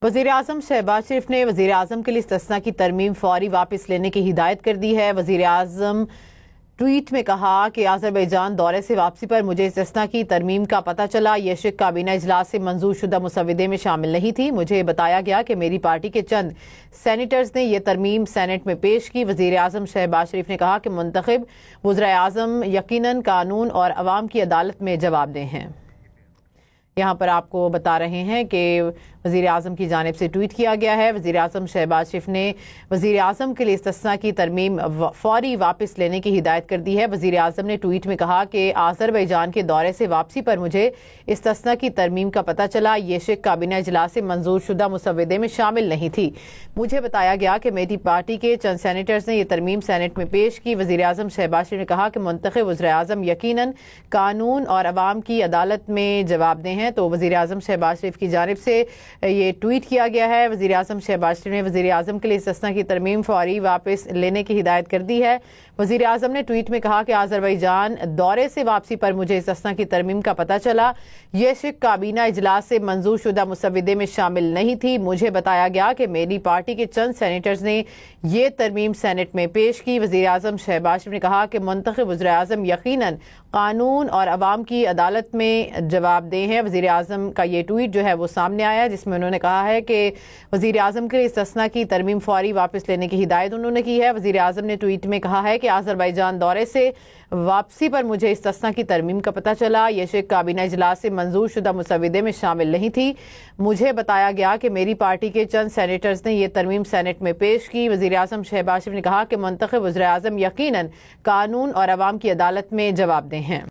وزیراعظم شہباز شریف نے وزیراعظم کے لیے استثناء کی ترمیم فوری واپس لینے کی ہدایت کر دی ہے۔ وزیراعظم ٹویٹ میں کہا کہ آذربائیجان دورے سے واپسی پر مجھے استثناء کی ترمیم کا پتہ چلا۔ یہ شق کابینہ اجلاس سے منظور شدہ مسودے میں شامل نہیں تھی۔ مجھے بتایا گیا کہ میری پارٹی کے چند سینیٹرز نے یہ ترمیم سینٹ میں پیش کی۔ وزیراعظم شہباز شریف نے کہا کہ منتخب وزرائے اعظم یقیناً قانون اور عوام کی عدالت میں جواب دہ ہیں۔ یہاں پر آپ کو بتا رہے ہیں کہ وزیر اعظم کی جانب سے ٹویٹ کیا گیا ہے۔ وزیر اعظم شہباز شریف نے وزیر اعظم کے لیے استثناء کی ترمیم فوری واپس لینے کی ہدایت کر دی ہے۔ وزیر اعظم نے ٹویٹ میں کہا کہ آذربائیجان کے دورے سے واپسی پر مجھے استثناء کی ترمیم کا پتہ چلا۔ یہ شق کابینہ اجلاس سے منظور شدہ مسودے میں شامل نہیں تھی۔ مجھے بتایا گیا کہ میری پارٹی کے چند سینیٹرز نے یہ ترمیم سینٹ میں پیش کی۔ وزیر اعظم شہباز شریف نے کہا کہ منتخب وزرائے اعظم یقیناً قانون اور عوام کی عدالت میں جواب دہ ہیں۔ تو وزیر اعظم شہباز شریف کی جانب سے یہ ٹویٹ کیا گیا ہے۔ وزیر اعظم شہباز شریف نے وزیر اعظم کے لیے استثناء کی ترمیم فوری واپس لینے کی ہدایت کر دی ہے۔ وزیر اعظم نے ٹویٹ میں کہا کہ آذربائیجان دورے سے واپسی پر مجھے استثناء کی ترمیم کا پتہ چلا۔ یہ شق کابینہ اجلاس سے منظور شدہ مسودے میں شامل نہیں تھی۔ مجھے بتایا گیا کہ میری پارٹی کے چند سینیٹرز نے یہ ترمیم سینٹ میں پیش کی۔ وزیر اعظم شہباز شریف نے کہا کہ منتخب وزرائے اعظم یقیناً قانون اور عوام کی عدالت میں جواب دہ ہیں۔ وزیر اعظم کا یہ ٹویٹ جو ہے وہ سامنے آیا، جس میں انہوں نے کہا ہے کہ وزیر اعظم کے لیے استثناء کی ترمیم فوری واپس لینے کی ہدایت انہوں نے کی ہے۔ وزیر اعظم نے ٹویٹ میں کہا ہے کہ آذربائیجان دورے سے واپسی پر مجھے استثناء کی ترمیم کا پتہ چلا۔ یہ شق کابینہ اجلاس سے منظور شدہ مسودے میں شامل نہیں تھی۔ مجھے بتایا گیا کہ میری پارٹی کے چند سینیٹرز نے یہ ترمیم سینٹ میں پیش کی۔ وزیر اعظم شہباز شریف نے کہا کہ منتخب وزرائے اعظم یقیناً قانون اور عوام کی عدالت میں جواب دہ ہیں۔